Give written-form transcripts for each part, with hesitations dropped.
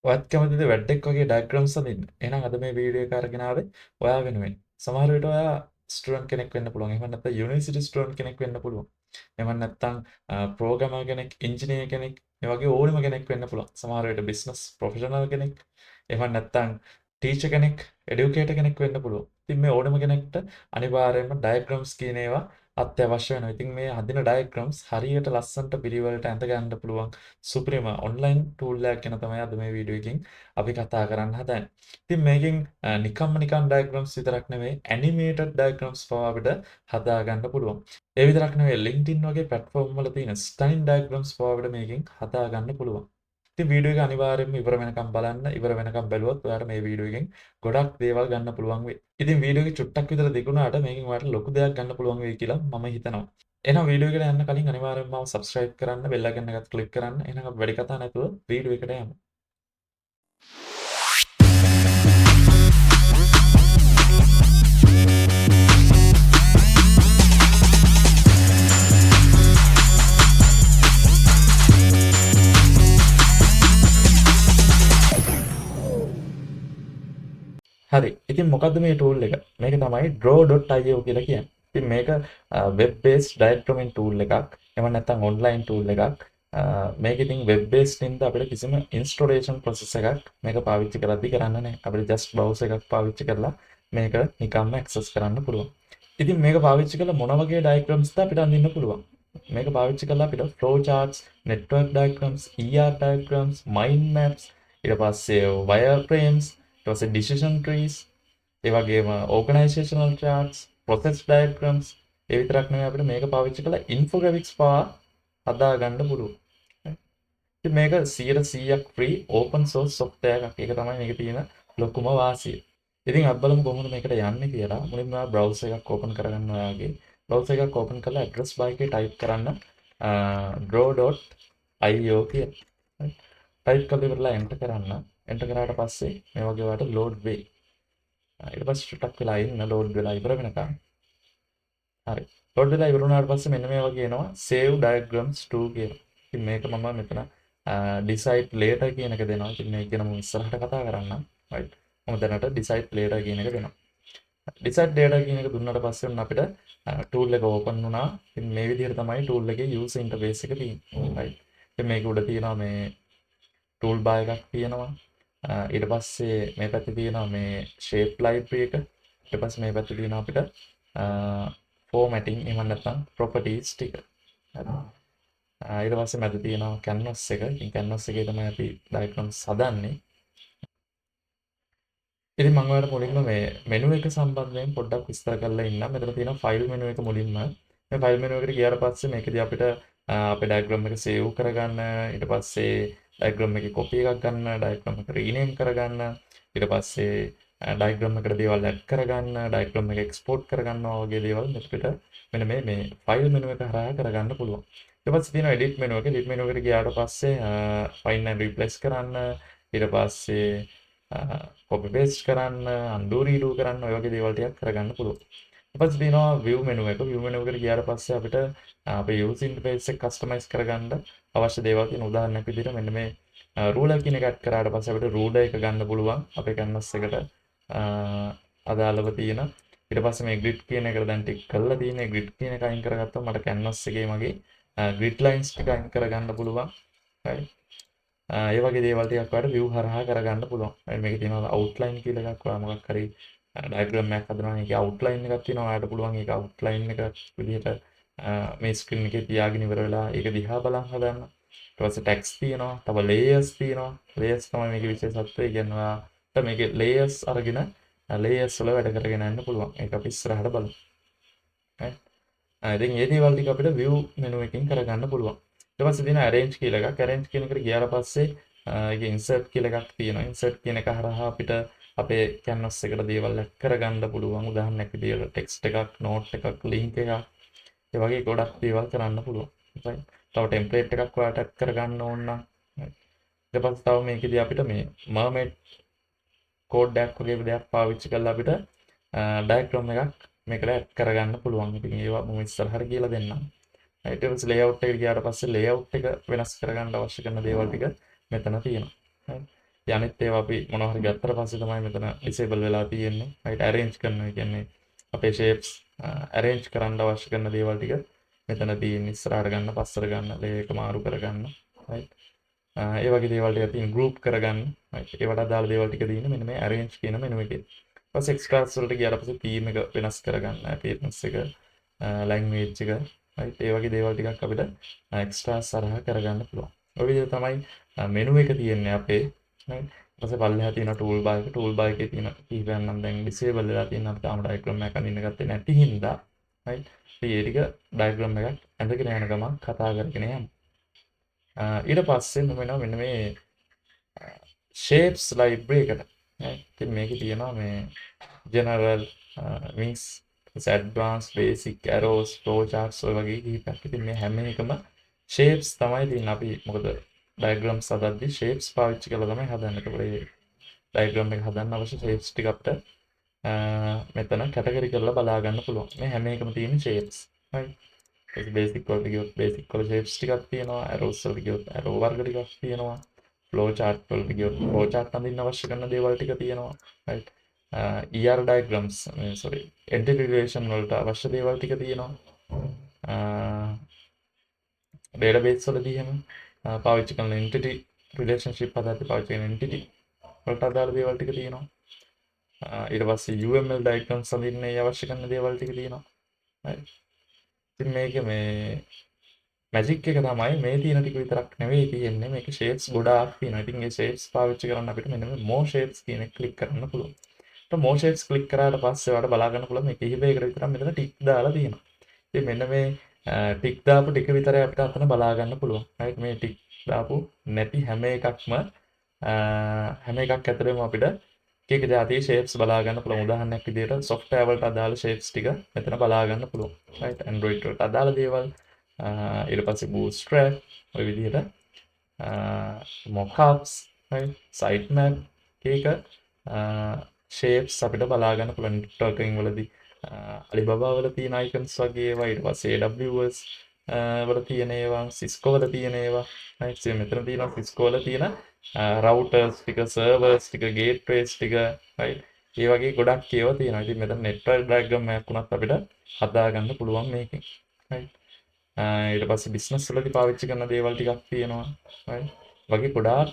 ඔයත් කැමතිද වැඩෙක් වගේ ඩයග්‍රෑම්ස් අඳින්න? එහෙනම් අද මේ වීඩියෝ එක අරගෙන ආවේ ඔයා වෙනුවෙන්. සමහර විට ඔයා ස්ටුඩන්ට් කෙනෙක් වෙන්න පුළුවන්. එහෙම නැත්නම් යුනිවර්සිටි ස්ටුඩන්ට් කෙනෙක් වෙන්න පුළුවන්. එහෙම නැත්නම් ප්‍රෝග්‍රෑමර් කෙනෙක්, ඉන්ජිනියර් කෙනෙක්, ඒ වගේ ඕනම කෙනෙක් වෙන්න පුළුවන්. සමහර විට බිස්නස් ප්‍රොෆෙෂනල් කෙනෙක්, එහෙම නැත්නම් ටීචර් කෙනෙක්, එඩියුකේටර් කෙනෙක් වෙන්න පුළුවන්. ඉතින් මේ ඕනම කෙනෙක්ට අනිවාර්යයෙන්ම ඩයග්‍රෑම්ස් කියන ඒවා අත්‍යවශ්‍ය වෙනවා. ඉතින් මේ හදින ඩයග්‍රෑම්ස් හරියට ලස්සනට පිළිවෙලට ඇඳ ගන්න පුළුවන් සුපිරිම ඔන්ලයින් ටූල් එකක් ගැන තමයි අද මේ වීඩියෝ එකකින් අපි කතා කරන්න හදන්නේ. ඉතින් මේකෙන් නිකම්ම නිකම් ඩයග්‍රෑම්ස් විතරක් නෙවෙයි ඇනිමේටඩ් ඩයග්‍රෑම්ස් පවා අපිට හදා ගන්න පුළුවන්. ඒ විතරක් නෙවෙයි LinkedIn වගේ platform වල තියෙන ස්ටයින් ඩයග්‍රෑම්ස් පවා අපිට මේකෙන් හදා ගන්න පුළුවන්. ඉතින් වීඩියෝ එක අනිවාර්යයෙන්ම ඉවර වෙනකම් බලන්න. ඉවර වෙනකම් බැලුවොත් ඔයාලට මේ වීඩියෝ එකෙන් ගොඩක් දේවල් ගන්න පුළුවන් වෙයි. ඉතින් වීඩියෝ එක චුට්ටක් විතර දිගුණාට මේකෙන් ඔයාලට ලොකු දෙයක් ගන්න පුළුවන් වෙයි කියලා මම හිතනවා. එහෙනම් වීඩියෝ එකට යන්න කලින් අනිවාර්යයෙන්ම මාව subscribe කරන්න, bell icon එකත් click කරන්න. එහෙනම් අපි වැඩි කතා නැතුව වීඩියෝ එකට යමු. හරි. ඉතින් මොකද්ද මේ tool එක? මේක තමයි draw.io කියලා කියන්නේ. ඉතින් මේක web based diagramming tool එකක්. එහෙම නැත්නම් online tool එකක්. මේක ඉතින් web based නින්ද අපිට කිසිම installation process එකක් මේක පාවිච්චි කරද්දී කරන්න නැහැ. අපිට just browser එකක් පාවිච්චි කරලා මේක නිකම්ම access කරන්න පුළුවන්. ඉතින් මේක පාවිච්චි කරලා මොන වගේ diagrams ද අපිට අඳින්න පුළුවන්? මේක පාවිච්චි කරලා අපිට flow charts, network diagrams, ER diagrams, mind maps, ඊට පස්සේ wireframes, ඊට පස්සේ decision trees, ඒ වගේම organizational charts, process diagrams, ඒ විතරක් නෙවෙයි අපිට මේක පාවිච්චි කරලා infographics පවා හදා ගන්න පුළුවන්. ඉතින් මේක 100%ක් free open source software එකක්. ඒක තමයි මේකේ තියෙන ලොකුම වාසිය. ඉතින් අපි බලමු කොහොමද මේකට යන්නේ කියලා. මුලින්ම browser එකක් open කරගන්න ඔයාගේ. browser එකක් open කරලා address bar එකේ type කරන්න draw.io කියලා. type කරලා ඉවරලා enter කරන්න. enter කරාට පස්සේ මේ වගේ ඔයාලට load වෙයි. ඊට පස්සේ ටිකක් වෙලා ඉන්න load වෙලා ඉවර වෙනකම්. හරි. load වෙලා ඉවර වුණාට පස්සේ මෙන්න මේ වගේ එනවා save diagrams to කියලා. ඉතින් මේක මම මෙතන decide later කියන එක දෙනවා. ඉතින් මේක ගැන මම ඉස්සරහට කතා කරන්නම්. right. මම දැනට decide later කියන එක දෙනවා. decide later කියන එක දුන්නාට පස්සේ උන් අපිට tool එක open වුණා. ඉතින් මේ විදිහට තමයි tool එකේ user interface එක තියෙන්නේ. right. ඉතින් මේක උඩ තියෙනවා මේ tool bar එකක් තියෙනවා. ඊට පස්සේ මේ පැත්තේ තියෙනවා මේ shape library එක. ඊට පස්සේ මේ පැත්තේ තියෙනවා අපිට formatting එහෙම නැත්නම් properties ටික. හරි. ඊට පස්සේ මැද තියෙනවා canvas එක. ඉතින් canvas එකේ තමයි අපි diagrams හදන්නේ. ඉතින් මම ඔයාලට මුලින්ම මේ menu එක සම්බන්ධයෙන් පොඩ්ඩක් විස්තර කරලා ඉන්නම්. මෙතන තියෙනවා file menu එක මුලින්ම. මේ file menu එකට ගියාට පස්සේ මේකදී අපිට අපේ diagram එක save කරගන්න, ඊට පස්සේ diagram එකේ copy එකක් ගන්න, diagram එක rename කරගන්න, ඊට පස්සේ diagram එකට දේවල් add කරගන්න, diagram එක export කරගන්නවා වගේ දේවල් අපිට මෙන්න මේ file menu එක හරහා කරගන්න පුළුවන්. ඊට පස්සේ තියෙනවා edit menu එක. edit menu එකට ගියාට පස්සේ find and replace කරන්න, ඊට පස්සේ copy paste කරන්න, undo redo කරන්න ඔය වගේ දේවල් ටිකක් කරගන්න පුළුවන්. ඊට පස්සේ තියෙනවා view menu එක. view menu එකට ගියාට පස්සේ අපිට අපේ user interface එක customize කරගන්න අවශ්‍ය දේවල් තියෙන උදාහරණයක් විදිහට මෙන්න මේ ruler කියන එක add කරාට පස්සේ අපිට ruler එක ගන්න පුළුවන් අපේ canvas එකට අදාළව තියෙන. ඊට පස්සේ මේ grid කියන එකට දැන් ටික කරලා තියෙන grid කියන එක අයින් කරගත්තොත් මට canvas එකේ මගේ grid lines ටික අයින් කරගන්න පුළුවන්. right. ඒ වගේ දේවල් ටිකක් ඔයාලට view හරහා කරගන්න පුළුවන්. මේකේ තියෙනවා outline කියලා එකක්. ඔයා මොකක් හරි diagram එකක් හදනවා නම් ඒකේ outline එකක් තියෙනවා. ඔයාලට පුළුවන් ඒක outline එක විදිහට මේ screen එකේ තියාගෙන ඉවර වෙලා ඒක දිහා බලන් හදන්න. ඊට පස්සේ text තියෙනවා. තව layers තියෙනවා. layers තමයි මේකේ විශේෂත්වය. ඒ කියන්නේ ඔයාලට මේකේ layers අරගෙන layers වල වැඩ කරගෙන යන්න පුළුවන්. ඒක අපි ඉස්සරහට බලමු. right. ඉතින් මේ දේවල් ටික අපිට view menu එකකින් කරගන්න පුළුවන්. ඊට පස්සේ තියෙන arrange කියලා එකක්. arrange කියන එකට ගියාට පස්සේ ඒකේ insert කියලා එකක් තියෙනවා. insert කියන එක හරහා අපිට අපේ canvas එකට දේවල් add කරගන්න පුළුවන්. උදාහරණයක් විදියට text එකක්, note එකක්, link එකක්, ඒ වගේ ගොඩක් දේවල් කරන්න පුළුවන්. right. තව template එකක් ඔයාලට add කරගන්න ඕන නම් ඊට පස්සේ තව මේකෙදී අපිට මේ mermaid code එකක් වගේ දෙයක් පාවිච්චි කරලා අපිට diagram එකක් මේකට add කරගන්න පුළුවන්. ඉතින් ඒවා මම ඉස්සරහට කියලා දෙන්නම්. ඊට පස්සේ layout එකට ගියාට පස්සේ layout එක වෙනස් කරගන්න අවශ්‍ය කරන දේවල් ටික මෙතන තියෙනවා. අනිත් ඒවා අපි මොනවා හරි ගත්තට පස්සේ තමයි මෙතන disable වෙලා තියෙන්නේ. right arrange කරනවා කියන්නේ අපේ shapes arrange කරන්න අවශ්‍ය කරන දේවල් ටික මෙතන තියෙන ඉස්සරහට ගන්න, පස්සට ගන්න, ලේ එක මාරු කරගන්න. right ඒ වගේ දේවල් ටික තියෙන group කරගන්න. right ඒවට අදාළ දේවල් ටික තියෙන මෙන්න මේ arrange කියන මෙනු එකේ. ඊපස්සේ extras වලට ගියාට පස්සේ theme එක වෙනස් කරගන්න, appearance එක, language එක, right ඒ වගේ දේවල් ටිකක් අපිට extras සරහා කරගන්න පුළුවන්. ඔය විදිහට තමයි මෙනු එක තියෙන්නේ අපේ. right ඊපස්සේ පල්ලෙහා තියෙන tool bar එක, tool bar එකේ තියෙන කීපයක් නම් දැන් disable වෙලා තියෙන අපි තාම diagram එකක් අඳින්න ගත්තේ නැති හින්දා right ඉතින් ඒ ටික diagram එකක් ඇඳගෙන යන ගමන් කතා කරගෙන යමු. ඊට පස්සේ මම වෙනවා මෙන්න මේ shapes library එකට. ඉතින් මේකේ තියෙනවා මේ general wings advanced basic arrows flowcharts ඔය වගේ කීපයක්. ඉතින් මේ හැම එකම shapes තමයි තියෙන්නේ. අපි මොකද diagrams හදද්දී shapes පාවිච්චි කරලා තමයි හදන්නේ. ඒකෝර මේ diagram එක හදන්න අවශ්‍ය shapes ටික අපිට මෙතන category කරලා බලා ගන්න පුළුවන්. මේ හැම එකම තියෙන shapes. right ඒක බේසික් වලට ගියොත් බේසික් වල shapes ටිකක් තියෙනවා, arrows වලට ගියොත් arrow වර්ග ටිකක් තියෙනවා, flow chart වලට ගියොත් flow chart අඳින්න අවශ්‍ය කරන දේවල් ටික තියෙනවා, right ER diagrams sorry entity relation වලට අවශ්‍ය දේවල් ටික තියෙනවා. database වලදී එහෙම පාවිච්චි කරන entity relationship හදද්දී පාවිච්චි කරන entity වලට අදාළ දේවල් ටික තියෙනවා. ඊට පස්සේ UML diagrams අඳින්න අවශ්‍ය කරන දේවල් ටික තියෙනවා. right ඉතින් මේක මේ මැජික් එක තමයි මේ තියෙන ටික විතරක් නෙවෙයි තියෙන්නේ මේක shapes ගොඩාක් තියෙනවා. ඉතින් මේ shapes පාවිච්චි කරන්න අපිට මෙන්න මේ more shapes කියන එක ක්ලික් කරන්න පුළුවන්. ඊට more shapes ක්ලික් කරාට පස්සේ ඔයාලට බලා ගන්න පුළුවන් මේ කිහිපයකට විතරක් මෙතන ටික් දාලා තියෙනවා. ඉතින් මෙන්න මේ ටික් දාපු ටික විතරයි අපිට අතන බලා ගන්න පුළුවන්. right මේ ටික් දාපු නැති හැම එකක්ම හැම එකක් ඇතුළේම අපිට එක જાතියේ shapes බලා ගන්න පුළුවන්. උදාහරණයක් විදිහට software වලට අදාළ shapes ටික මෙතන බලා ගන්න පුළුවන්. right Android වලට අදාළ දේවල් ඊට පස්සේ bootstrap ඔය විදිහට mockups right sitemap එක shapes අපිට බලා ගන්න පුළුවන්. networking වලදී Alibaba වල තියෙන icons වගේ ඒවා ඊට පස්සේ AWS වල තියෙන ඒවා Cisco වල තියෙන ඒවා right මෙතන තියෙනවා Cisco වල තියෙන routers ටික servers ටික gateways ටික right ඒ වගේ ගොඩක් ඒවා තියෙනවා. ඉතින් මෙතන network diagram එකක් උනත් අපිට හදා ගන්න පුළුවන් මේකෙන්. right ඊට පස්සේ business වලදී පාවිච්චි කරන දේවල් ටිකක් තියෙනවා. right වගේ ගොඩාක්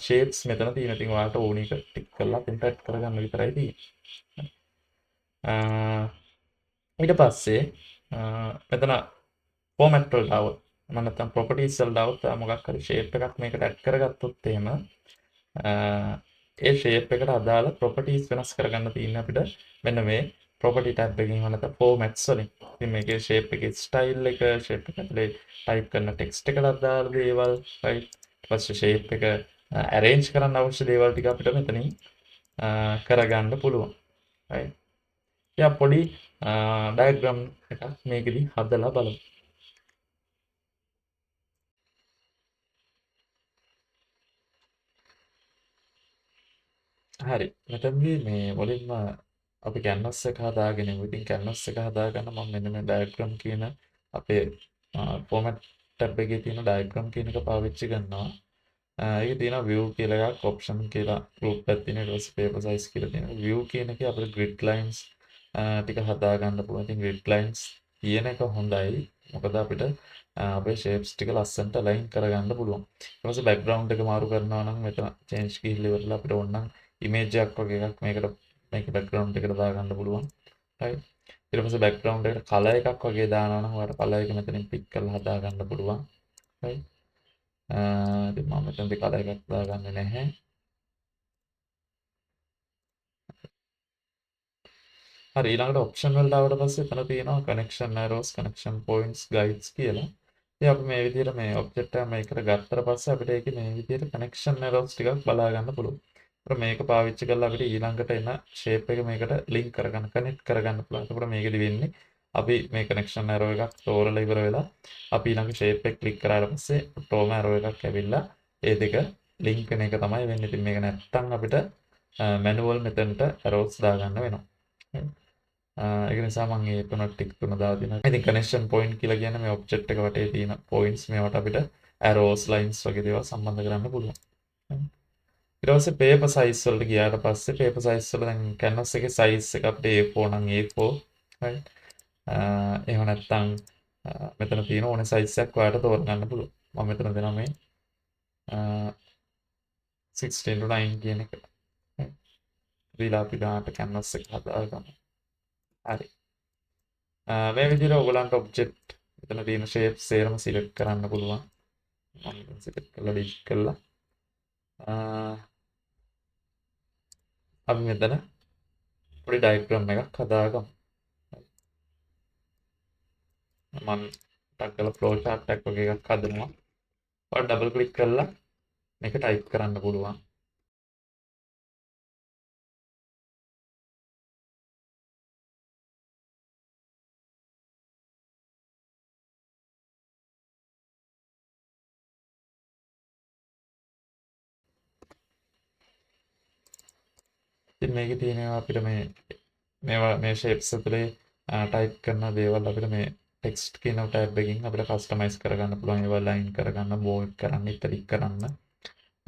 shapes මෙතන තියෙනවා. ඉතින් ඔයාලට ඕන එක ටික් කරලා print කරගන්න විතරයි තියෙන්නේ. ඊට පස්සේ මෙතන format වලට આવොත් මම නැත්තම් properties වලට આવොත් මොකක් හරි shape එකක් මේකට add කරගත්තොත් එහෙම ඒ shape එකට අදාළ properties වෙනස් කරගන්න තියෙන අපිට මෙන්න මේ property tab එකකින් නැත්නම් formats වලින්. ඉතින් මේකේ shape එකේ style එක, shape එක ඇතුලේ type කරන text එකට අදාළ දේවල්, right? ඊට පස්සේ shape එක arrange කරන්න අවශ්‍ය දේවල් ටික අපිට මෙතනින් කරගන්න පුළුවන්. right? යා පොඩි diagram එකක් මේකෙදි හදලා බලමු. හරි. මෙතනදී මේ මුලින්ම අපි canvas එක හදාගෙන ඉමු. ඉතින් canvas එක හදාගන්න මම මෙන්න මේ diagram කියන අපේ format tab එකේ තියෙන diagram කියන එක පාවිච්චි කරනවා. ඒකේ තියෙනවා view කියලා එකක්, option කියලා group එකක් තියෙනවා. ඊට පස්සේ paper size කියලා තියෙනවා. view කියන එකේ අපිට grid lines ටික හදාගන්න පුළුවන්. ඉතින් grid lines කියන එක හොඳයි. මොකද අපිට අපේ shapes ටික ලස්සනට align කරගන්න පුළුවන්. ඊට පස්සේ background එක මාරු කරනවා නම් මෙතන change ගිහිල්ලා ඉවරලා අපිට ඕන නම් image එකක් වගේ එකක් මේක background එකට දාගන්න පුළුවන්. right ඊට පස්සේ background එකට color එකක් වගේ දානවා නම් ඔයාලට color එක මෙතනින් pick කරලා හදා ගන්න පුළුවන්. right ඉතින් මම මෙතනදී color එකක් දාගන්නේ නැහැ. හරි ඊළඟට option වලට ආවට පස්සේ එතන තියෙනවා connection arrows, connection points, guides කියලා. ඉතින් අපි මේ විදිහට මේ object එක මේකට ගත්තට පස්සේ අපිට ඒකේ මේ විදිහට connection arrows ටිකක් බලා ගන්න පුළුවන්. ඒත් මේක පාවිච්චි කරලා අපිට ඊළඟට එන shape එක මේකට link කරගන්න, connect කරගන්න පුළුවන්. ඒකට මේකෙදි වෙන්නේ අපි මේ connection arrow එකක් තෝරලා ඉවර වෙලා අපි ඊළඟ shape එක click කරාට පස්සේ auto arrow එකක් ඇවිල්ලා ඒ දෙක link වෙන එක තමයි වෙන්නේ. ඉතින් මේක නැත්තම් අපිට manual මෙතනට arrows දාගන්න වෙනවා. ඒක නිසා මම මේ තුනක් ටික් තුන දාලා දෙනවා. ඉතින් connection point කියලා කියන්නේ මේ object එක වටේ තියෙන points මේවට අපිට arrows lines වගේ දේවල් සම්බන්ධ කරන්න පුළුවන්. ඊට පස්සේ paper size වලට ගියාට පස්සේ paper size වල දැන් canvas එකේ size එක අපිට A4 නම් A4 right. එහෙම නැත්නම් මෙතන තියෙන ඕනේ size එකක් ඔයාලට තෝරගන්න පුළුවන්. මම මෙතන දෙනවා මේ 16:9 කියන එක. right. දීලා අපි ගන්නට canvas එක හදාගමු. හරි. මේ විදිහට ඔයගලන්ට ඔබ්ජෙක්ට් මෙතන තියෙන shapes සේරම select කරන්න පුළුවන්. මම select කරලා delete කළා. අපි මෙතන පොඩි diagram එකක් හදාගමු. මම ටක් කරලා flow chart එකක් වගේ එකක් හදනවා. ඔයාලා double click කරලා මේක type කරන්න පුළුවන්. ඉතින් මේකේ තියෙනවා අපිට මේවා මේ shapes ඇතුලේ type කරන දේවල් අපිට මේ text කියන tab එකකින් අපිට customize කරගන්න පුළුවන්. ඒවා line කරගන්න, bold කරන්න, italic කරන්න.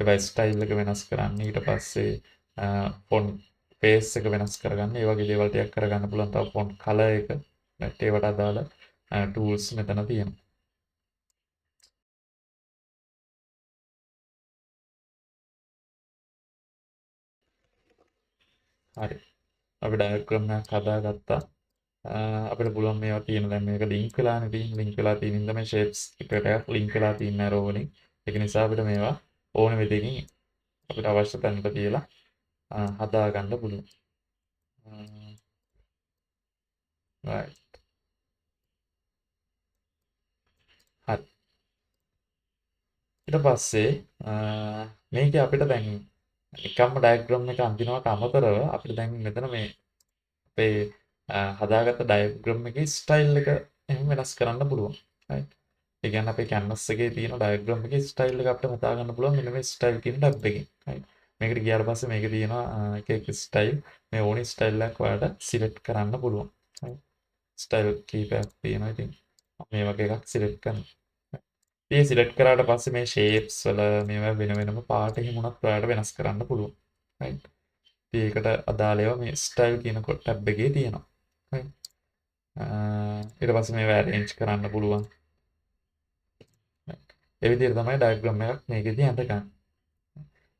ඒවා style එක වෙනස් කරන්න. ඊට පස්සේ font face එක වෙනස් කරගන්න. ඒ වගේ දේවල් ටිකක් කරගන්න පුළුවන්. තව font color එක ඒවට අදාළ tools මෙතන තියෙනවා. හරි. අපි diagram එකක් හදාගත්තා. අපිට පුළුවන් මේවා තියෙන දැන් මේක link වෙලානේ තියෙන්නේ. link වෙලා තියෙන ඉඳ මේ shapes එකට link වෙලා තියෙන arrow වලින්. ඒක නිසා අපිට මේවා ඕන විදිහකින් අපිට අවශ්‍ය තැනට තියලා හදාගන්න පුළුවන්. right. හරි. ඊට පස්සේ මේකේ අපිට දැන් නිකම්ම ඩයග්‍රෑම් එක අඳිනවට අමතරව අපිට දැන් මෙතන මේ අපේ හදාගත්ත ඩයග්‍රෑම් එකේ ස්ටයිල් එක එහෙම වෙනස් කරන්න පුළුවන්. right. ඒ කියන්නේ අපේ canvas එකේ තියෙන ඩයග්‍රෑම් එකේ ස්ටයිල් එක අපිට හදා ගන්න පුළුවන් මෙන්න මේ ස්ටයිල් කියන ටැබ් එකෙන්. right. මේකට ගියාට පස්සේ මේකේ තියෙනවා එක එක ස්ටයිල්. මේ ඕනි ස්ටයිල් එකක් ඔයාලට සිලෙක්ට් කරන්න පුළුවන්. right. ස්ටයිල් කීපයක් තියෙනවා. ඉතින් මේ වගේ එකක් සිලෙක්ට් කරනවා. ඒ සිලෙක්ට් කරාට පස්සේ මේ shapes වල මේවා වෙන වෙනම පාට හිමුණත් ඔයාලට වෙනස් කරන්න පුළුවන්. right. ඒකට අදාළ ඒවා මේ style කියන ටැබ් එකේ තියෙනවා. right. ඊට පස්සේ මේවා arrange කරන්න පුළුවන්. ඒ විදිහට තමයි diagram එකක් මේකෙදී අඳගන්නේ.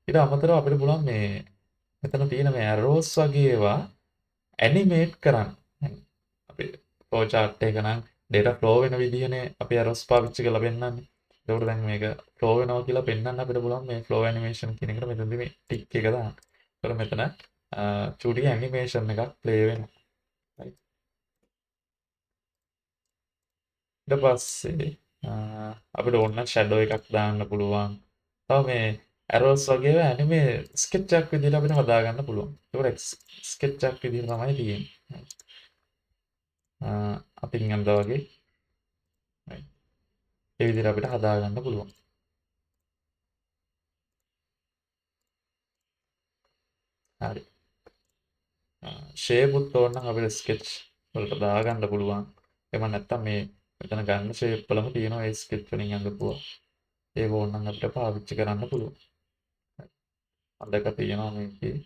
ඊට අමතරව අපිට පුළුවන් මේ මෙතන තියෙන මේ arrows වගේ ඒවා animate කරන්න. අපි flow chart එක නම් data flow වෙන විදිහනේ අපි arrows පාවිච්චි කරලා පෙන්නන්නේ. ඒකට දැන් මේක flow වෙනවා කියලා පෙන්වන්න අපිට පුළුවන් මේ flow animation කියන එකට මෙතනදී මේ tick එක දාන්න. ඒතකොට මෙතන 2D animation එකක් play වෙනවා. right. ඊට පස්සේ අපිට ඕන shadow එකක් දාන්න පුළුවන්. තව මේ arrows වගේ anime sketch එකක් විදිහට අපිට හදාගන්න පුළුවන්. ඒකට sketch එකක් විදිහට තමයි තියෙන්නේ. අපි නිකන් වගේ ඒ විදිහට අපිට හදාගන්න පුළුවන්. හරි. shape උත් ඕන නම් අපිට sketch වලට දාගන්න පුළුවන්. එහෙම නැත්නම් මේ මෙතන ගන්න shape වලම තියෙනවා ඒ sketch වලින් අඳපුවා. ඒක ඕන නම් අපිට පාවිච්චි කරන්න පුළුවන්. අඳක තියෙනවා මේකේ.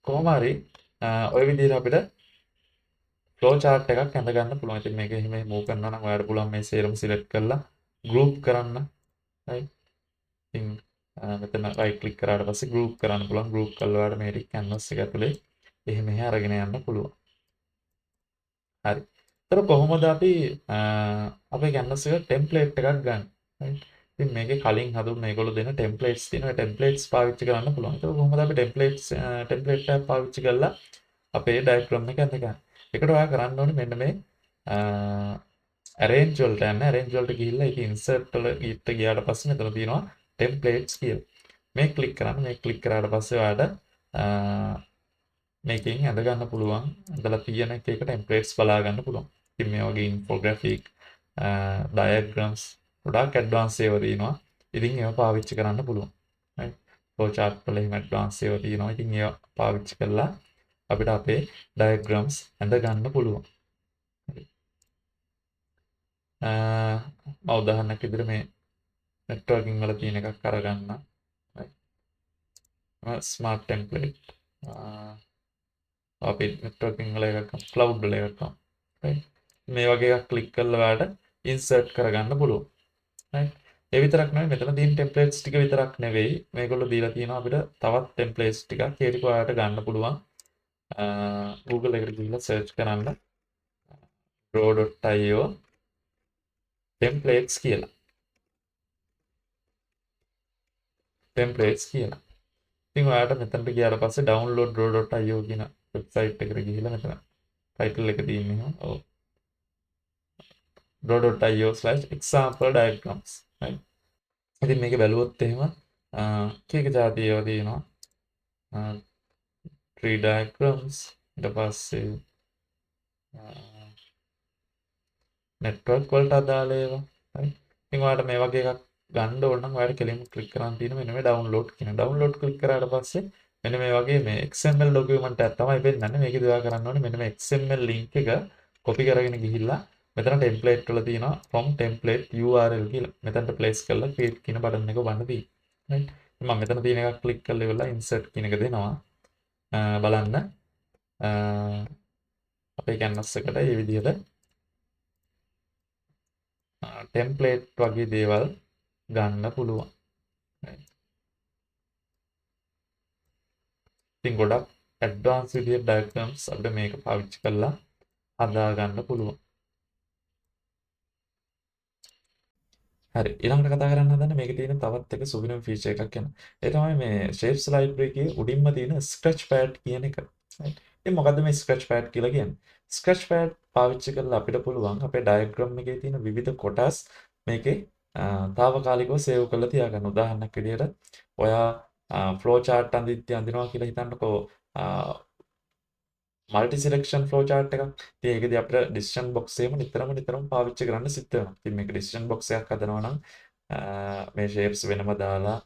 කොහොම හරි ওই විදිහට අපිට flow chart එකක් ඇඳ ගන්න පුළුවන්. ඉතින් මේක එහෙම move කරනවා නම් ඔයාලට පුළුවන් මේ සේරම select කරලා group කරන්න. right. ඉතින් මෙතන right click කරාට පස්සේ group කරන්න පුළුවන්. group කළා ඔයාලට මේ ටික canvas එක ඇතුලේ එහෙම අරගෙන යන්න පුළුවන්. හරි. ඒතර කොහොමද අපි අපේ canvas එකට template එකක් ගන්න? right. ඉතින් මේකේ කලින් හදුන්න මේගොල්ලෝ දෙන templates තියෙනවා. templates පාවිච්චි කරන්න පුළුවන්. ඒතර කොහොමද අපි template tab පාවිච්චි කරලා අපේ diagram එක ඇඳගන්නේ? ඒකට ඔයා කරන්න ඕනේ මෙන්න මේ arrange වලට යන්න. arrange වලට ගිහිල්ලා ඒක insert වල ගියාට පස්සේ මෙතන තියෙනවා templates කියලා. මේ ක්ලික් කරන්න. මේ ක්ලික් කරාට පස්සේ ඔයාලට මේකෙන් ඇඳ ගන්න පුළුවන්. ඇඳලා තියෙන එක templates බලා ගන්න පුළුවන්. ඉතින් මේ වගේ infographic diagrams ගොඩාක් advanced ඒවා තියෙනවා. ඉතින් ඒවා පාවිච්චි කරන්න පුළුවන්. right. flow chart වල එහෙම advanced ඒවා තියෙනවා. ඉතින් ඒවා පාවිච්චි කරලා අපිට අපේ diagrams ඇඳ ගන්න පුළුවන්. මම උදාහරණයක් විදිහට මේ networking වල තියෙන එකක් අරගන්න. ස්මාර්ට් ටෙම්ප්ලේට් අපි නෙට්වර්කින් වල එකක් ක්ලවුඩ් වල එකක් right මේ වගේ එකක් ක්ලික් කරලා ඔයාලට ඉන්සර්ට් කරගන්න පුළුවන් right ඒ විතරක් නෙවෙයි මෙතන තියෙන ටෙම්ප්ලේට්ස් ටික විතරක් නෙවෙයි මේගොල්ලෝ දීලා තියෙනවා අපිට තවත් ටෙම්ප්ලේට්ස් ටිකක් ඒක ඔයාලට ගන්න පුළුවන් Google එකට ගිහිල්ලා සර්ච් කරන්න grow.io templates කියලා templates කියලා ඉතින් ඔයාලට මෙතනට ගියාට පස්සේ download grow.io කියන වෙබ්සයිට් එකට ගිහිල්ලා මෙතන ටයිටල් එක තියෙනවා ඔව් grow.io/example diagrams right ඉතින් මේක බැලුවොත් එහෙම කීක જાති ඒවා තියෙනවා tree diagrams ඊට පස්සේ network වලට අදාළ ඒවා right ඉතින් ඔයාලට මේ වගේ එකක් ගන්න ඕන නම් ඔයාලට කෙලින්ම ක්ලික් කරන් තියෙන මෙන්න මේ download කියන download ක්ලික් කරාට පස්සේ මෙන්න මේ වගේ මේ XML document එකක් තමයි වෙන්නන්නේ මේකේ දා කරන්න ඕනේ මෙන්න මේ XML link එක copy කරගෙන ගිහිල්ලා මෙතන template වල තියෙනවා from template URL කියලා මෙතනට place කරලා create කියන බටන් එක වන්න තියෙනවා right මම මෙතන තියෙන එකක් ක්ලික් කරලා ඉවරලා insert කියන එක දෙනවා බලන්න අපේ canvas එකට මේ විදිහට ටෙම්ප්ලේට් වගේ දේවල් ගන්න පුළුවන්. ඉතින් ගොඩක් ඇඩ්වාන්ස් විදිහේ ඩයග්‍රෑම්ස් අපිට මේක පාවිච්චි කරලා හදා ගන්න පුළුවන්. හරි ඊළඟට කතා කරන්න හදන්නේ මේකේ තියෙන තවත් එක සුවිනම ෆීචර් එකක් ගැන. ඒ තමයි මේ shapes library එකේ උඩින්ම තියෙන scratch pad කියන එක. right. ඉතින් මොකද්ද මේ scratch pad කියලා කියන්නේ? scratch pad පාවිච්චි කරලා අපිට පුළුවන් අපේ diagram එකේ තියෙන විවිධ කොටස් මේකේ తాවකාලිකව සේව් කරලා තියාගන්න. උදාහරණයක් විදිහට ඔයා flow chart අඳිනවා කියලා හිතන්නකෝ මල්ටි සිලෙක්ෂන් ෆ්ලෝ chart එකක්. ඉතින් ඒකදී අපිට decision box එකම නිතරම පාවිච්චි කරන්න සිද්ධ වෙනවා. ඉතින් මේක decision box එකක් හදනවා නම් මේ shapes වෙනම දාලා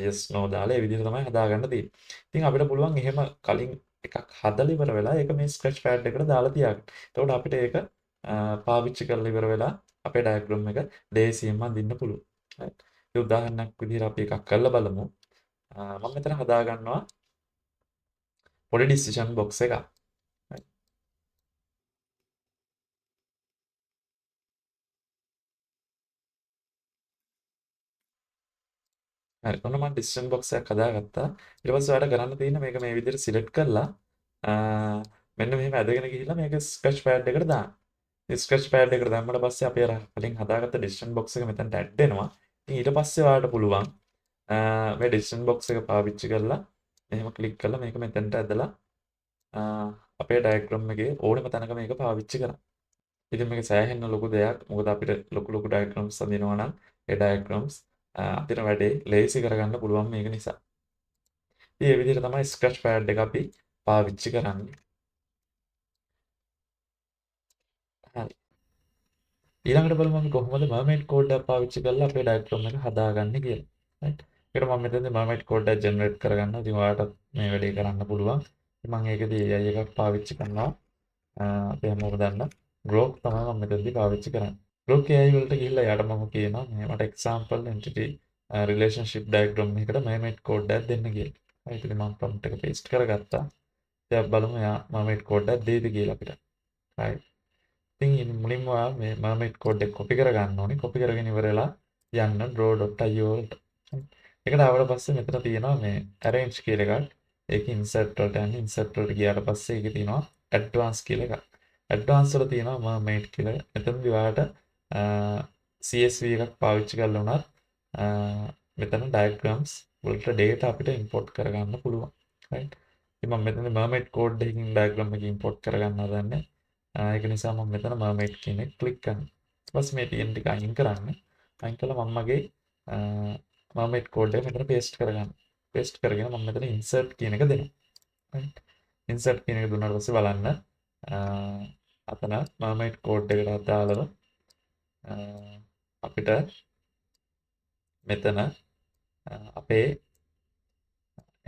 yes no දාලා ඒ විදිහට තමයි හදාගන්න තියෙන්නේ. ඉතින් අපිට පුළුවන් එහෙම කලින් එකක් හදලා ඉවර වෙලා ඒක මේ scratch pad එකට දාලා තියාගන්න. එතකොට අපිට ඒක පාවිච්චි කරලා ඉවර වෙලා අපේ diagram එක ලේසියෙන්ම අඳින්න පුළුවන්. right. ඒ උදාහරණයක් විදිහට අපි එකක් කරලා බලමු. මම මෙතන හදා ගන්නවා පොඩි decision box එකක්. හරි. ඔන්න මම decision box එකක් හදාගත්තා. ඊට පස්සේ ඔයාලට කරන්න තියෙන්නේ මේක මේ විදිහට select කරලා මෙන්න මෙහෙම ඇදගෙන ගිහිල්ලා මේක sketch pad එකට දාන්න. මේ sketch pad එකට දැම්මට පස්සේ අපි අර කලින් හදාගත්ත decision box එක මෙතනට add වෙනවා. ඉතින් ඊට පස්සේ ඔයාලට පුළුවන් මේ decision box එක පාවිච්චි කරලා මෙහෙම click කරලා මේක මෙතනට ඇදලා අපේ diagram එකේ ඕනෙම තැනක මේක පාවිච්චි කරන්න. ඉතින් මේක සෑහෙන්න ලොකු දෙයක්. මොකද අපිට ලොකු diagrams හදිනවා නම් ඒ diagrams අපිට වැඩේ ලේසි කරගන්න පුළුවන් මේක නිසා. ඉතින් මේ විදිහට තමයි scratch pad එක අපි පාවිච්චි කරන්නේ. හරි. ඊළඟට බලමු අපි කොහොමද mermaid code එක පාවිච්චි කරලා අපේ diagram එක හදාගන්නේ කියලා. right. ඒකට මම මෙතනදී mermaid code එක generate කරගන්නවා. ඉතින් ඔයාලට මේ වැඩේ කරන්න පුළුවන්. මම ඒකදී AI එකක් පාවිච්චි කරනවා. අපි හැමෝම දන්න grok තමයි මම මෙතනදී පාවිච්චි කරන්නේ. grok AI වලට ගිහිල්ලා යාට මම කියනවා මට example entity relationship diagram එකකට mermaid code එකක් දෙන්න කියලා. right. ඉතින් මම prompt එක paste කරගත්තා. දැන් බලමු එයා mermaid code එකක් දෙයිද කියලා අපිට. right. ඉතින් මුලින්ම මේ mermaid code එක copy කරගන්න ඕනේ. copy කරගෙන ඉවරලා යන්න draw.io වලට. ඒකට ආවට පස්සේ මෙතන තියෙනවා මේ arrange කියලා එකක්. ඒක insert වලට යන්න insert වලට ගියාට පස්සේ ඒකේ තියෙනවා advanced කියලා එකක්. advanced වල තියෙනවා mermaid කියලා. මෙතනදී ඔයාලට CSV එකක් පාවිච්චි කරලා උනත් මෙතන diagrams වලට data අපිට import කරගන්න පුළුවන්. right. ඉතින් මම මෙතන mermaid code එකකින් diagram එක import කරගන්න හදන්නේ. ඒක නිසා මම මෙතන mermaid කියන එක ක්ලික් කරනවා. ඊට පස්සේ මේ තියෙන ටික අයින් කරන්න. අයින් කළා මම මගේ mermaid code එක මෙතන paste කරගන්න. paste කරගෙන මම මෙතන insert කියන එක දෙනවා. right. insert කියන එක දුන්නාට පස්සේ බලන්න අතන mermaid code එකට අදාළව අපිට මෙතන අපේ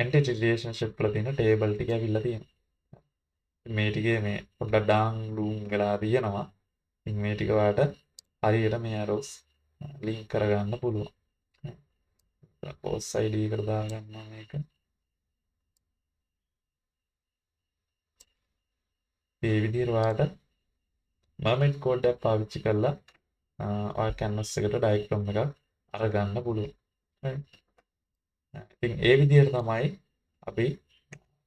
entity relationship වල තියෙන table ටික ඇවිල්ලා තියෙනවා. මේ ටිකේ මේ පොඩ්ඩක් ඩාන් ලූම් වෙලා තියෙනවා. ඉතින් මේ ටික ඔයාලට හරියට මේ arrows link කරගන්න පුළුවන්. post id එකට දාගන්නවා මේක. මේ විදිහට ඔයාලට mermaid code එකක් පාවිච්චි කරලා ඔය canvas එකට diagram එකක් අරගන්න පුළුවන්. right. ඉතින් ඒ විදිහට තමයි අපි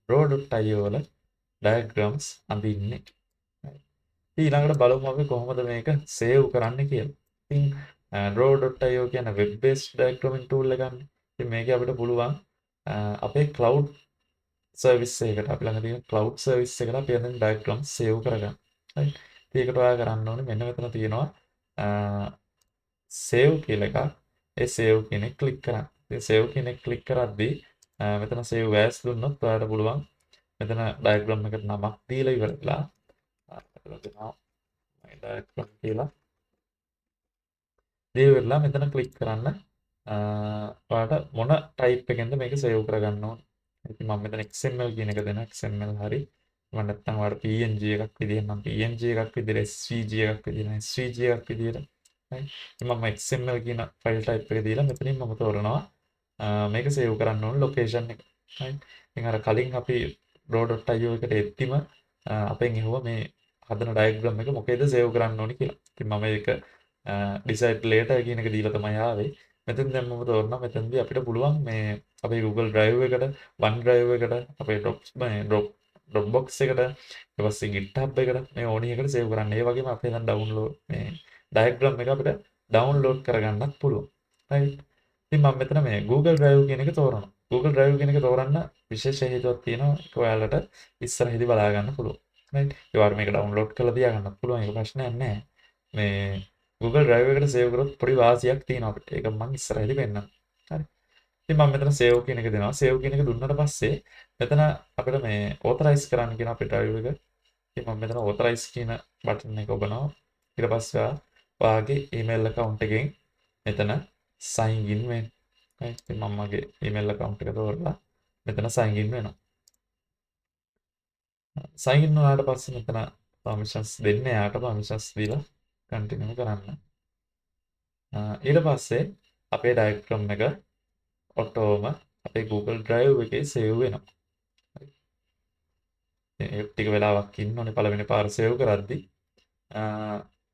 draw.io වල diagrams අඳින්නේ. right. ඊළඟට බලමු අපි කොහොමද මේක save කරන්න කියලා. ඉතින් draw.io කියන්නේ web based diagramming tool එකක්. ඉතින් මේකේ අපිට පුළුවන් අපේ cloud service එකකට අපි ළඟ තියෙන cloud service එකට අපි අද diagram save කරගන්න. right. ඉතින් ඒකට ඔයා කරන්න ඕනේ මෙන්න මෙතන තියෙනවා save කියලා එකක්. ඒ save කියන එක ක්ලික් කරන්න. ඉතින් save කියන එක ක්ලික් කරද්දී මෙතන save as දුන්නොත් ඔයාලට පුළුවන් මෙතන diagram එකට නමක් දීලා ඉවරලා දෙනවා diagram කියලා. දීලා මෙතන ක්ලික් කරන්න. ඔයාලට මොන type එකෙන්ද මේක save කරගන්න ඕන. ඉතින් මම මෙතන XML කියන එක දෙනවා. XML හරි. මම නැත්තම් ඔයාලට PNG එකක් විදියට නම් PNG එකක් විදියට SVG එකක් විදියට SVG එකක් විදියට. right. ඉතින් මම XML කියන file type එක දීලා මෙතනින් මම තෝරනවා මේක save කරන්න ඕන location එක. right. ඉතින් අර කලින් අපි draw.io එකට එද්දිම අපෙන් ඇහුවා මේ හදන diagram එක මොකේද save කරන්න ඕනි කියලා. ඉතින් මම ඒක decide later කියන එක දීලා තමයි ආවේ. මෙතෙන් දැන් මම තෝරනවා මෙතනදී අපිට පුළුවන් මේ අපේ Google Drive එකට, OneDrive එකට, අපේ Dropbox එකට, ඊට පස්සේ GitHub එකට මේ ඕනි එකට save කරන්න. ඒ වගේම අපේ දැන් download මේ diagram එක අපිට download කරගන්නත් පුළුවන්. right. ඉතින් මම මෙතන මේ Google Drive කියන එක තෝරනවා. Google Drive කියන එක තෝරන්න විශේෂ හේතුවක් තියෙනවා. ඒක ඔයාලට ඉස්සරහදී බලා ගන්න පුළුවන්. right. ඒ වගේම මේක download කරලා තියා ගන්නත් පුළුවන්. ඒක ප්‍රශ්නයක් නැහැ. මේ Google Drive එකට save කරොත් පොඩි වාසියක් තියෙනවා අපිට. ඒක මම ඉස්සරහදී පෙන්නන්නම්. හරි. ඉතින් මම මෙතන save කියන එක දෙනවා. save කියන එක දුන්නාට පස්සේ මෙතන අපිට මේ authorize කරන්න කියන අපේ drive එක. ඉතින් මම මෙතන authorize කියන බටන් එක ඔබනවා. ඊට පස්සේ ඔයාගේ email account එකෙන් මෙතන sign in වෙන්න. right. ඉතින් මම මගේ email account එක තෝරලා මෙතන sign in වෙනවා. sign in වුණාට පස්සේ මෙතන permissions දෙන්න යාට permissions දීලා continue කරන්න. ඊට පස්සේ අපේ diagram එක ඔටෝම අපේ Google Drive එකේ save වෙනවා. ඒක ටික වෙලාවක් ඉන්න ඕනේ පළවෙනි පාර save කරද්දී.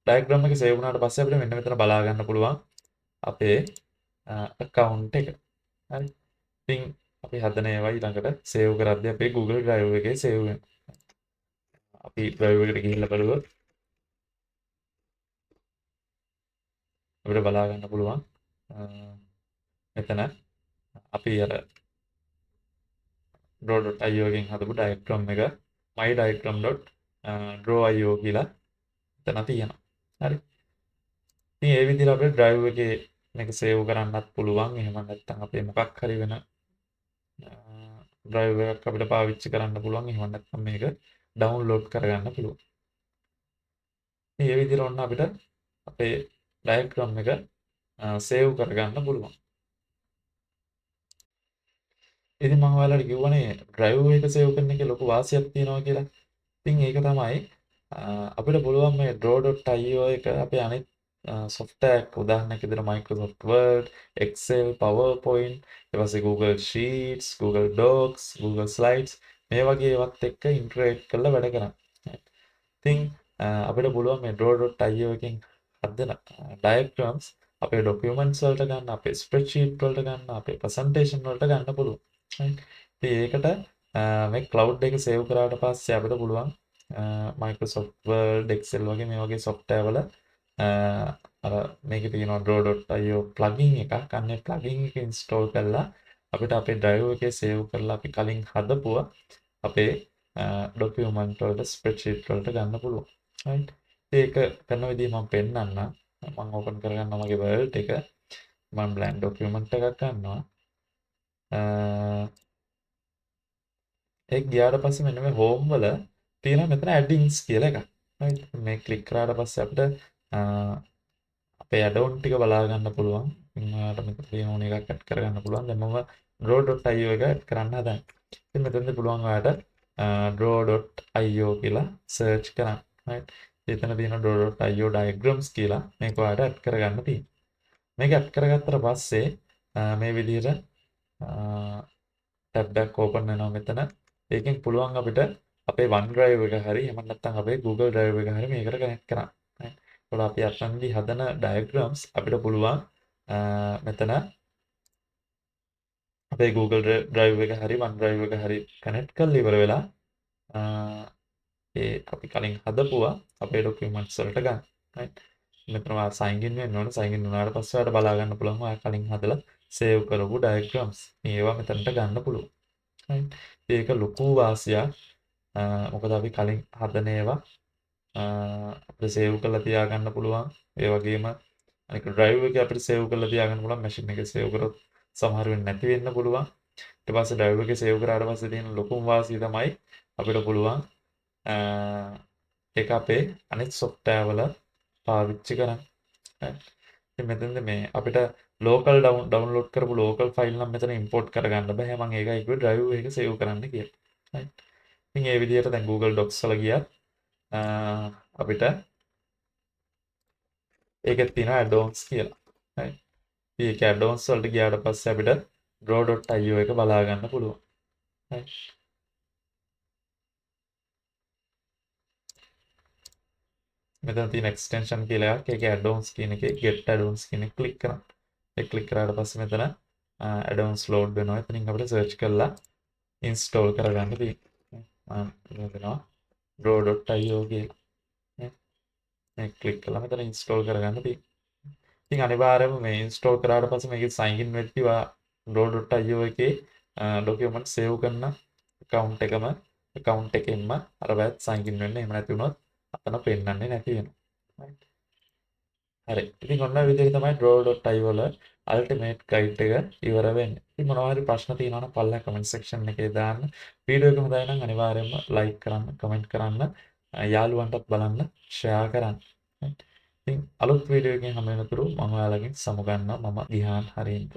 diagram එක save වුණාට පස්සේ අපිට මෙන්න මෙතන බලා ගන්න පුළුවන් අපේ account එක. හරි. ඉතින් අපි හදන ඒවා ඊළඟට save කරද්දී අපේ Google Drive එකේ save වෙනවා. අපි drive එකට ගිහිල්ලා බලුවොත් අපිට බලා ගන්න පුළුවන් මෙතන අපි අර draw.io එකෙන් හදපු diagram එක my.diagram.draw.io කියලා එතන තියෙනවා. හරි. ඉතින් ඒ විදිහට අපිට drive එකේ මේක save කරන්නත් පුළුවන්. එහෙම නැත්නම් අපේ මොකක් හරි වෙන drive එකක් අපිට පාවිච්චි කරන්න පුළුවන්. එහෙම නැත්නම් මේක download කරගන්න පුළුවන්. ඉතින් ඒ විදිහට ඔන්න අපිට අපේ diagram එක save කරගන්න පුළුවන්. ඉතින් මම ඔයාලට කිව්වනේ drive එක save කරන එකේ ලොකු වාසියක් තියෙනවා කියලා. ඉතින් ඒක තමයි අපිට පුළුවන් මේ draw.io එක අපේ අනිත් software උදාහරණයක් විදිහට Microsoft Word, Excel, PowerPoint, ඊට පස්සේ Google Sheets, Google Docs, Google Slides මේ වගේ ඒවාත් එක්ක integrate කරලා වැඩ කරන්න. ඉතින් අපිට පුළුවන් මේ draw.io එකෙන් හදන diagrams අපේ documents වලට ගන්න, අපේ spreadsheet වලට ගන්න, අපේ presentation වලට ගන්න පුළුවන්. right. ඉතින් ඒකට මේ cloud එක save කරාට පස්සේ අපිට පුළුවන් Microsoft Word, Excel වගේ මේ වගේ software වල අර මේකේ තියෙනවා draw.io plugin එකක්. අන්න ඒ plugin එක install කරලා අපිට අපේ drive එකේ save කරලා අපි කලින් හදපුවා අපේ document වලට spreadsheet වලට ගන්න පුළුවන්. right. ඒක කරන විදිහ මම පෙන්නන්නම්. මම open කරගන්නවා මගේ Word එක. මම blank document එකක් ගන්නවා. ඒක ගියාට පස්සේ මෙන්න මේ home වල තියෙනවා මෙතන add-ins කියලා එකක්. right. මේ click කරාට පස්සේ අපිට අපේ add-on ටික බලා ගන්න පුළුවන්. ඔයාලට මෙතන තියෙන ඕන එකක් add කරගන්න පුළුවන්. දැන් මම draw.io එක add කරන්න හදන්නේ. ඉතින් මෙතනදී පුළුවන් ඔයාලට draw.io කියලා search කරන්න. right. එතන තියෙන draw.io diagrams කියලා මේක ඔයාලට add කරගන්න තියෙනවා. මේක add කරගත්තට පස්සේ මේ විදිහට tab එකක් open වෙනවා මෙතන. ඒකෙන් පුළුවන් අපිට අපේ OneDrive එක හරි එහෙම නැත්නම් අපේ Google Drive එක හරි මේකට කනෙක්ට් කරන්න. එතකොට අපි අතනදී හදන diagrams අපිට පුළුවන් මෙතන අපේ Google Drive එක හරි OneDrive එක හරි කනෙක්ට් කරලා ඉවර වෙලා ඒ අපි කලින් හදපුවා අපේ ડોකියුමන්ට්ස් වලට ගන්න. right. මෙතන ඔයා sign in වෙන්න ඕනේ. sign in වුණාට පස්සේ ඔයාලට බලා ගන්න පුළුවන් ඔයා කලින් හදලා save කරපු diagrams. මේවා මෙතනට ගන්න පුළුවන්. right. ඒක ලොකු වාසියක්. මොකද අපි කලින් හදන ඒවා අපිට save කරලා තියාගන්න පුළුවන්. ඒ වගේම අනික drive එකේ අපිට save කරලා තියාගන්න පුළුවන්. machine එකේ save කරොත් සමහර වෙන්නේ නැති වෙන්න පුළුවන්. ඊට පස්සේ drive එකේ save කරාට පස්සේ තියෙන ලොකුම වාසිය තමයි අපිට පුළුවන් ඒක අපේ අනිත් software වල පාවිච්චි කරන්න. ඉතින් මෙතනද මේ අපිට local download කරපු local file නම් මෙතන import කරගන්න බෑ. මම ඒකයි කිව්වේ drive එක save කරන්න කියලා. right. ඉතින් මේ විදිහට දැන් Google Docs වල ගියත් අපිට ඒකේ තියෙන add-ons කියලා. right. මේක add-ons වලට ගියාට පස්සේ අපිට draw.io එක බලා ගන්න පුළුවන්. right. මෙතන තියෙන extension කියලා එකක්. ඒකේ add-ons කියන එකේ get add-ons කියන එක ක්ලික් කරන්න. ඒක ක්ලික් කරාට පස්සේ මෙතන add-ons load වෙනවා. එතනින් අපිට search කරලා install කරගන්න තියෙනවා. මෙතන draw.io කියලා. මේක ක්ලික් කරලා මෙතන install කරගන්න තියෙනවා. ඉතින් අනිවාර්යයෙන්ම මේ install කරාට පස්සේ මේකේ sign in වෙද්දී ඔයා draw.io එකේ document save කරන account එකෙන්ම අර වැත් sign in වෙන්න. එහෙම නැති වුණොත් අතන පෙන්වන්නේ නැති වෙනවා. හරි. ඉතින් ඔන්න ඔය විදිහට තමයි draw.io වල ultimate guide එක ඉවර වෙන්නේ. ඉතින් මොනවා හරි ප්‍රශ්න තියෙනවා නම් පල්ලා comment section එකේ දාන්න. වීඩියෝ එක හොඳයි නම් අනිවාර්යයෙන්ම like කරන්න, comment කරන්න, යාළුවන්ටත් බලන්න, share කරන්න. ඉතින් අලුත් වීඩියෝ එකකින් හමු වෙනතුරු මම ඔයාලගෙන් සමු ගන්නවා. මම දිහාන් හරින්ට.